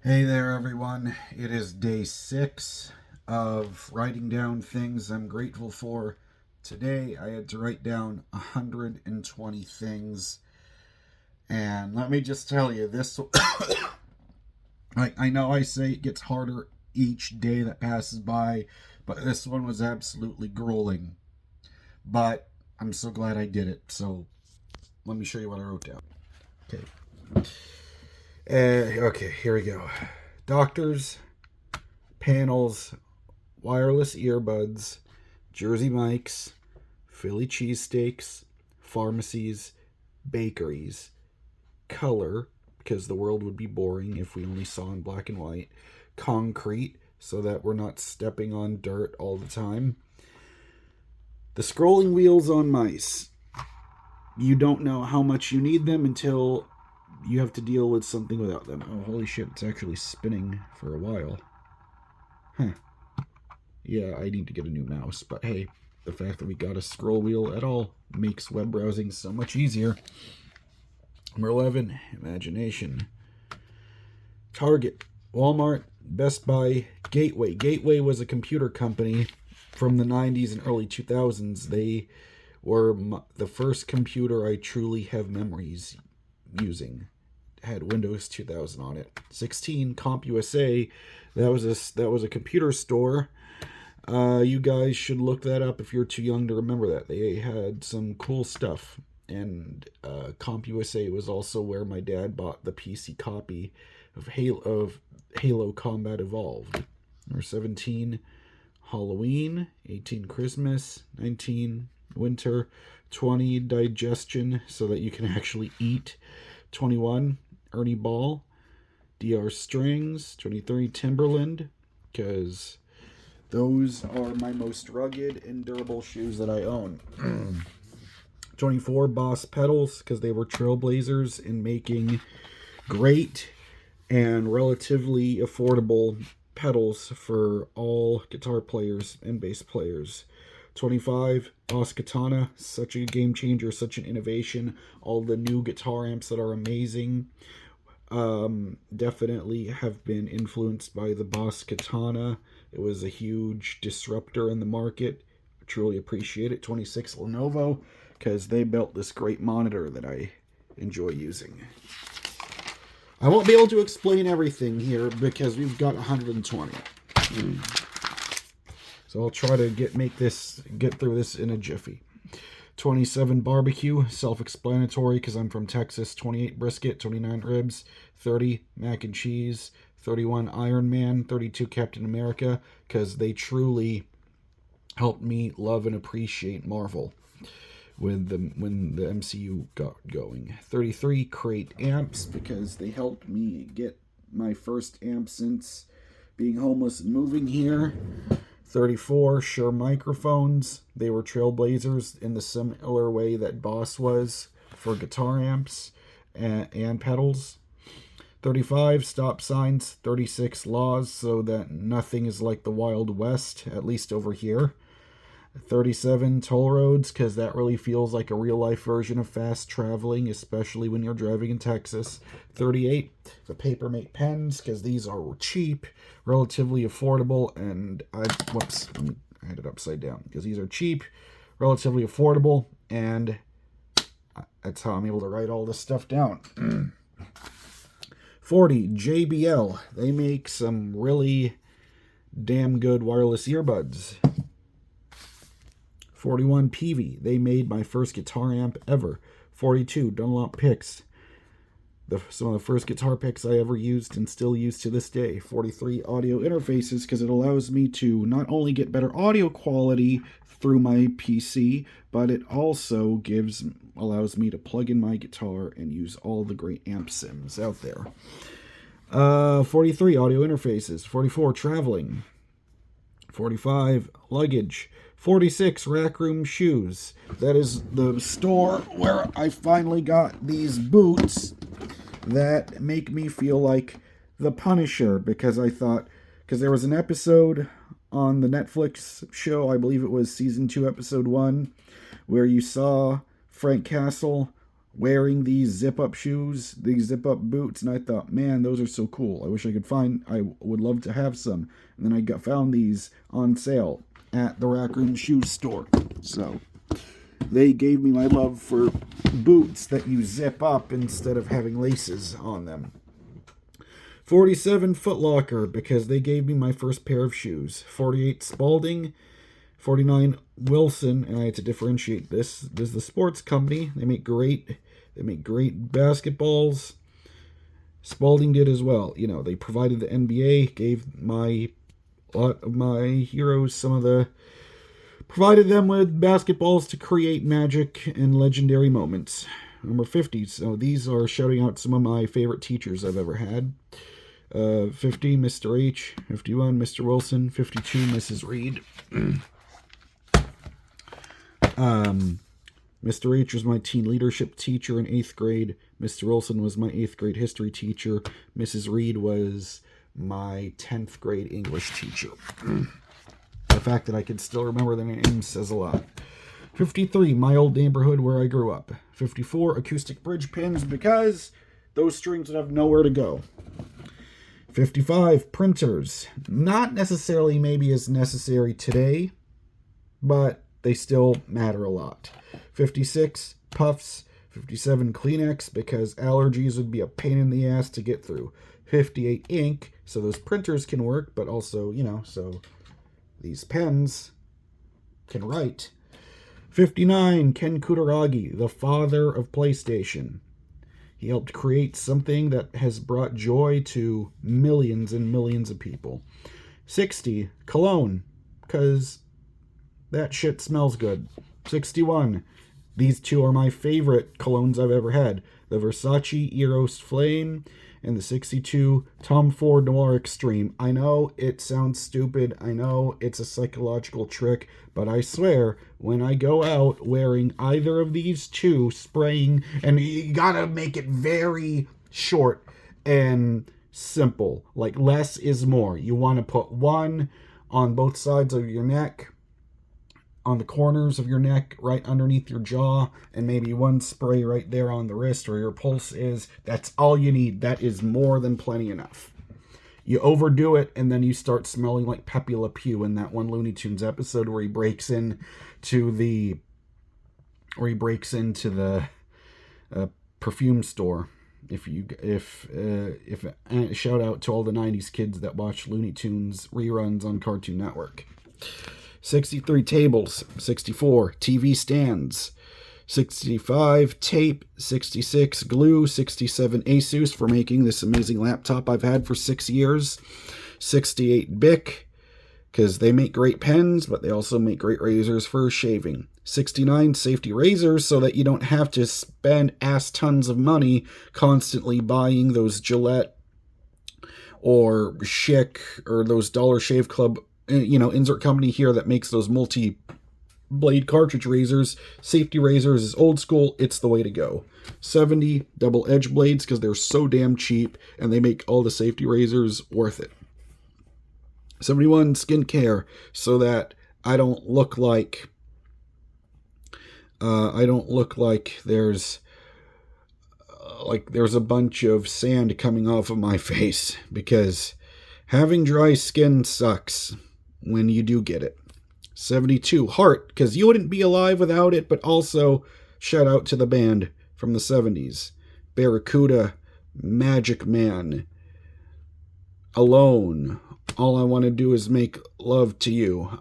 Hey there, everyone. It is day 6 of writing down things I'm grateful for. Today, I had to write down 120 things. And let me just tell you, I know I say it gets harder each day that passes by, but this one was absolutely grueling. But I'm so glad I did it. So let me show you what I wrote down. Okay. Okay, here we go. Doctors, panels, wireless earbuds, Jersey Mike's, Philly cheesesteaks, pharmacies, bakeries, color, because the world would be boring if we only saw in black and white, concrete, so that we're not stepping on dirt all the time, the scrolling wheels on mice. You don't know how much you need them until you have to deal with something without them. Oh, holy shit, it's actually spinning for a while. Huh. Yeah, I need to get a new mouse, but hey, the fact that we got a scroll wheel at all makes web browsing so much easier. Number 11, imagination. Target, Walmart, Best Buy, Gateway. Gateway was a computer company from the 90s and early 2000s. They were the first computer I truly have memories using. It had Windows 2000 on it. 16, CompUSA. That was a computer store. You guys should look that up if you're too young to remember that. They had some cool stuff. And CompUSA was also where my dad bought the PC copy of Halo Combat Evolved. Number 17, Halloween. 18, Christmas. 19, winter. 20, digestion, so that you can actually eat. 21, Ernie Ball. DR Strings. 23, Timberland, because those are my most rugged and durable shoes that I own. 24, Boss pedals, because they were trailblazers in making great and relatively affordable pedals for all guitar players and bass players. 25, Boss Katana, such a game changer, such an innovation. All the new guitar amps that are amazing definitely have been influenced by the Boss Katana. It was a huge disruptor in the market. I truly appreciate it. 26, Lenovo, because they built this great monitor that I enjoy using. I won't be able to explain everything here because we've got 120. So I'll try to get through this in a jiffy. 27, barbecue, self-explanatory because I'm from Texas. 28, brisket. 29, ribs. 30, mac and cheese. 31, Iron Man. 32, Captain America, because they truly helped me love and appreciate Marvel when the MCU got going. 33, Crate amps, because they helped me get my first amp since being homeless and moving here. 34, Shure microphones. They were trailblazers in the similar way that Boss was for guitar amps and pedals. 35, stop signs. 36, laws, so that nothing is like the Wild West, at least over here. 37, toll roads, because that really feels like a real-life version of fast traveling, especially when you're driving in Texas. 38, the Papermate pens, because these are cheap, relatively affordable, and I had it upside down, because these are cheap, relatively affordable, and that's how I'm able to write all this stuff down. 40, JBL. They make some really damn good wireless earbuds. 41, Peavey. They made my first guitar amp ever. 42, Dunlop picks. Some of the first guitar picks I ever used and still use to this day. 43, audio interfaces, because it allows me to not only get better audio quality through my PC, but it also allows me to plug in my guitar and use all the great amp sims out there. 43, audio interfaces. 44, traveling. 45, luggage. 46, Rack Room shoes. That is the store where I finally got these boots that make me feel like the Punisher, because there was an episode on the Netflix show, I believe it was season 2, episode 1, where you saw Frank Castle wearing these zip-up shoes, these zip-up boots, and I thought, man, those are so cool. I wish I could find, I would love to have some. And then I found these on sale at the Raccoon Shoe Store. So they gave me my love for boots that you zip up instead of having laces on them. 47 Foot Locker, because they gave me my first pair of shoes. 48 Spalding. 49 Wilson, and I had to differentiate this. This is the sports company. They make great basketballs. Spalding did as well. You know, they provided the NBA, gave a lot of my heroes provided them with basketballs to create magic and legendary moments. Number 50. So these are shouting out some of my favorite teachers I've ever had. 50, Mr. H. 51, Mr. Wilson. 52, Mrs. Reed. Mr. H was my teen leadership teacher in 8th grade. Mr. Wilson was my 8th grade history teacher. Mrs. Reed was my 10th grade English teacher. The fact that I can still remember their names says a lot. 53, my old neighborhood where I grew up. 54, acoustic bridge pins, because those strings would have nowhere to go. 55, printers. Not necessarily maybe as necessary today, but they still matter a lot. 56, puffs. 57, Kleenex, because allergies would be a pain in the ass to get through. 58, ink, so those printers can work, but also, so these pens can write. 59, Ken Kutaragi, the father of PlayStation. He helped create something that has brought joy to millions and millions of people. 60, cologne, because that shit smells good. 61, these two are my favorite colognes I've ever had. The Versace Eros Flame and the 62 Tom Ford Noir Extreme. I know it sounds stupid. I know it's a psychological trick, but I swear, when I go out wearing either of these two, spraying, and you gotta make it very short and simple. Like, less is more. You want to put one on both sides of your neck, on the corners of your neck, right underneath your jaw, and maybe one spray right there on the wrist where your pulse is. That's all you need. That is more than plenty enough. You overdo it, and then you start smelling like Pepe Le Pew in that one Looney Tunes episode where he breaks into the perfume store. If shout out to all the 90s kids that watch Looney Tunes reruns on Cartoon Network. 63, tables. 64, TV stands. 65, tape. 66, glue. 67, Asus for making this amazing laptop I've had for 6 years. 68, Bic, because they make great pens, but they also make great razors for shaving. 69, safety razors, so that you don't have to spend ass tons of money constantly buying those Gillette or Schick or those Dollar Shave Club, insert company here that makes those multi-blade cartridge razors. Safety razors is old school. It's the way to go. 70, double edge blades, because they're so damn cheap and they make all the safety razors worth it. 71, skincare, so that I don't look like there's a bunch of sand coming off of my face, because having dry skin sucks when you do get it. 72, heart, because you wouldn't be alive without it, but also shout out to the band from the 70s. Barracuda, Magic Man, Alone, All I Want to Do Is Make Love to You.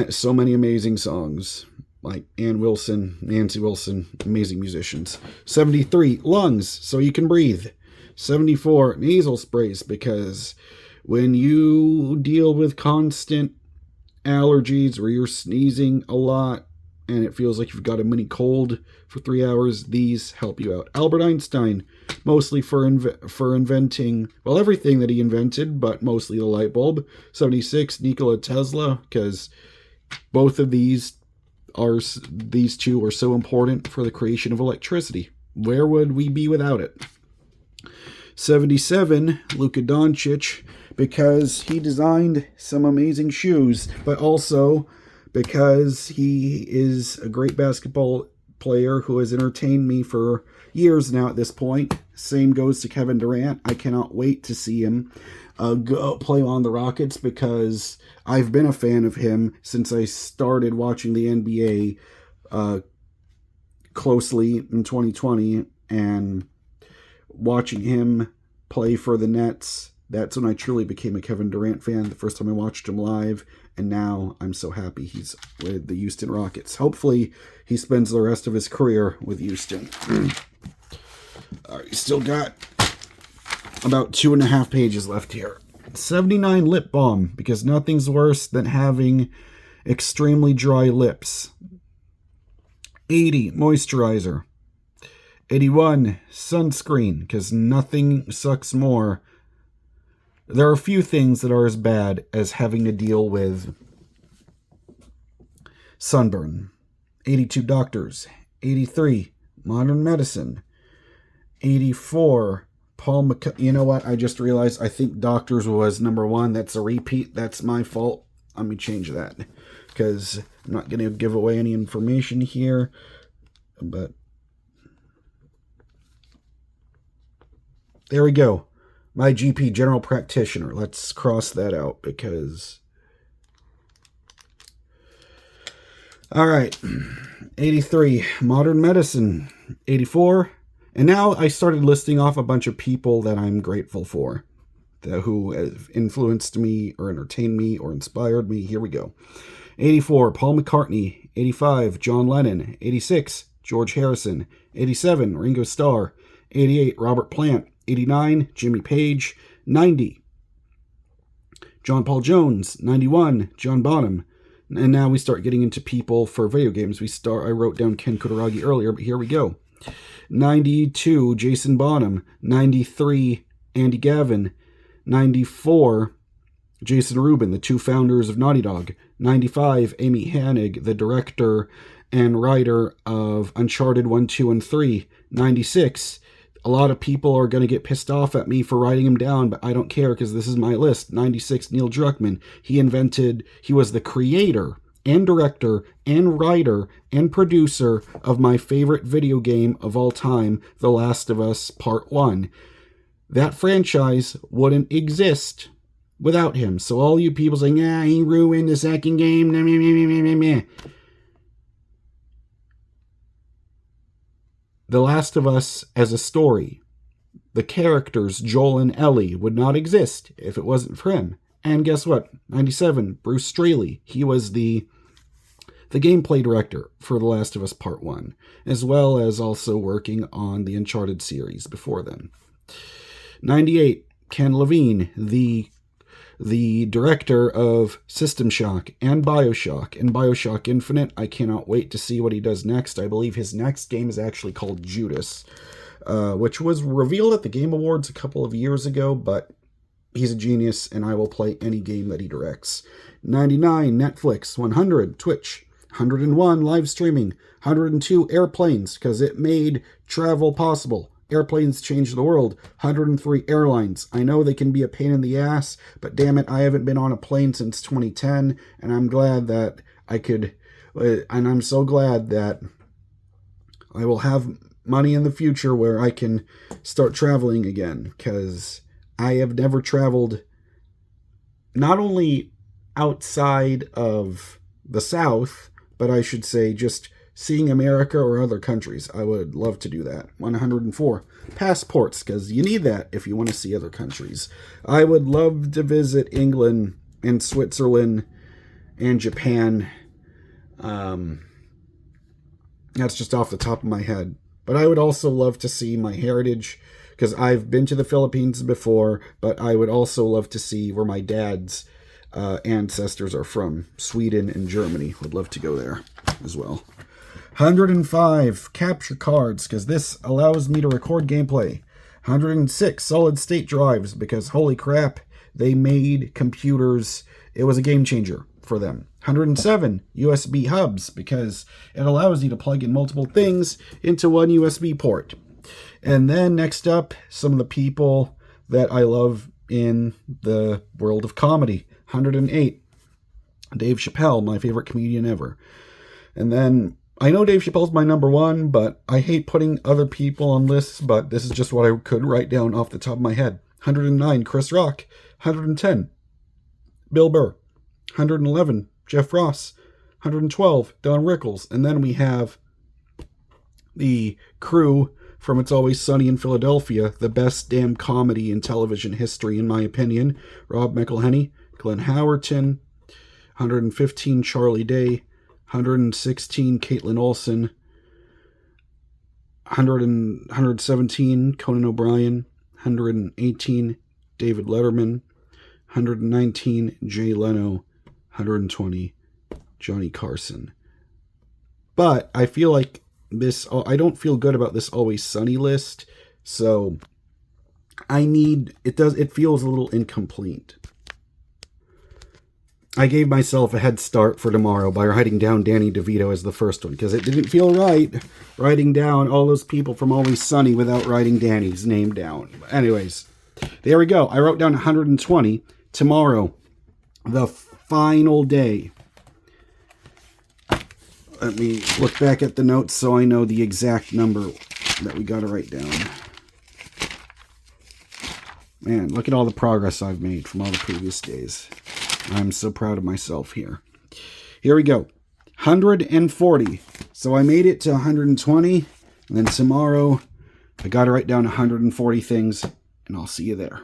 So many amazing songs, like Ann Wilson, Nancy Wilson, amazing musicians. 73, lungs, so you can breathe. 74, nasal sprays, because when you deal with constant allergies where you're sneezing a lot and it feels like you've got a mini cold for 3 hours, these help you out. Albert Einstein, mostly for inventing, everything that he invented, but mostly the light bulb. 76, Nikola Tesla, because both of these two are so important for the creation of electricity. Where would we be without it? 77, Luka Doncic, because he designed some amazing shoes, but also because he is a great basketball player who has entertained me for years now at this point. Same goes to Kevin Durant. I cannot wait to see him go play on the Rockets, because I've been a fan of him since I started watching the NBA closely in 2020, and watching him play for the Nets, that's when I truly became a Kevin Durant fan, the first time I watched him live, and now I'm so happy he's with the Houston Rockets. Hopefully he spends the rest of his career with Houston. All right, still got about 2.5 pages left here. 79 lip balm, because nothing's worse than having extremely dry lips. 80 moisturizer. 81 sunscreen, because nothing sucks more. There are a few things that are as bad as having to deal with sunburn. 82 doctors. 83 modern medicine. 84 Paul McCartney. You know what? I just realized I think doctors was number 1. That's a repeat. That's my fault. Let me change that, because I'm not going to give away any information here. But there we go. My GP, general practitioner. Let's cross that out, because... All right. 83, modern medicine. 84. And now I started listing off a bunch of people that I'm grateful for, who have influenced me or entertained me or inspired me. Here we go. 84, Paul McCartney. 85, John Lennon. 86, George Harrison. 87, Ringo Starr. 88, Robert Plant. 89, Jimmy Page. 90, John Paul Jones. 91, John Bonham. And now we start getting into people for video games. I wrote down Ken Kutaragi earlier, but here we go. 92, Jason Bonham. 93, Andy Gavin. 94, Jason Rubin, the 2 founders of Naughty Dog. 95, Amy Hennig, the director and writer of Uncharted 1, 2, and 3. 96, a lot of people are going to get pissed off at me for writing him down, but I don't care, because this is my list. 96, Neil Druckmann. He was the creator and director and writer and producer of my favorite video game of all time, The Last of Us Part 1. That franchise wouldn't exist without him. So all you people saying, he ruined the second game. The Last of Us as a story, the characters Joel and Ellie would not exist if it wasn't for him. And guess what? 97, Bruce Straley. He was the gameplay director for The Last of Us Part 1, as well as also working on the Uncharted series before then. 98, Ken Levine, the director of System Shock and BioShock Infinite. I cannot wait to see what he does next. I believe his next game is actually called Judas, which was revealed at the Game Awards a couple of years ago, but he's a genius, and I will play any game that he directs. 99, Netflix. 100, Twitch. 101, live streaming. 102, airplanes, because it made travel possible. Airplanes change the world. 103, airlines. I know they can be a pain in the ass, but damn it, I haven't been on a plane since 2010, and I'm glad that I could, and I'm so glad that I will have money in the future where I can start traveling again, because I have never traveled, not only outside of the South, but I should say just seeing America or other countries. I would love to do that. 104, passports, because you need that if you want to see other countries. I would love to visit England and Switzerland and Japan. That's just off the top of my head. But I would also love to see my heritage, because I've been to the Philippines before, but I would also love to see where my dad's ancestors are from. Sweden and Germany. Would love to go there as well. 105, capture cards, because this allows me to record gameplay. 106, solid state drives, because holy crap, they made computers. It was a game changer for them. 107, USB hubs, because it allows you to plug in multiple things into one USB port. And then next up, some of the people that I love in the world of comedy. 108, Dave Chappelle, my favorite comedian ever. And then I know Dave Chappelle's my number one, but I hate putting other people on lists, but this is just what I could write down off the top of my head. 109, Chris Rock. 110, Bill Burr. 111, Jeff Ross. 112, Don Rickles. And then we have the crew from It's Always Sunny in Philadelphia, the best damn comedy in television history, in my opinion. Rob McElhenney, Glenn Howerton. 115, Charlie Day. 116, Caitlin Olsen. 117, Conan O'Brien. 118, David Letterman. 119, Jay Leno. 120, Johnny Carson. But I feel like I don't feel good about this Always Sunny list, so it feels a little incomplete. I gave myself a head start for tomorrow by writing down Danny DeVito as the first one, because it didn't feel right writing down all those people from Always Sunny without writing Danny's name down. Anyways, there we go. I wrote down 120. Tomorrow, the final day. Let me look back at the notes so I know the exact number that we got to write down. Man, look at all the progress I've made from all the previous days. I'm so proud of myself here. Here we go. 140. So I made it to 120. And then tomorrow, I got to write down 140 things. And I'll see you there.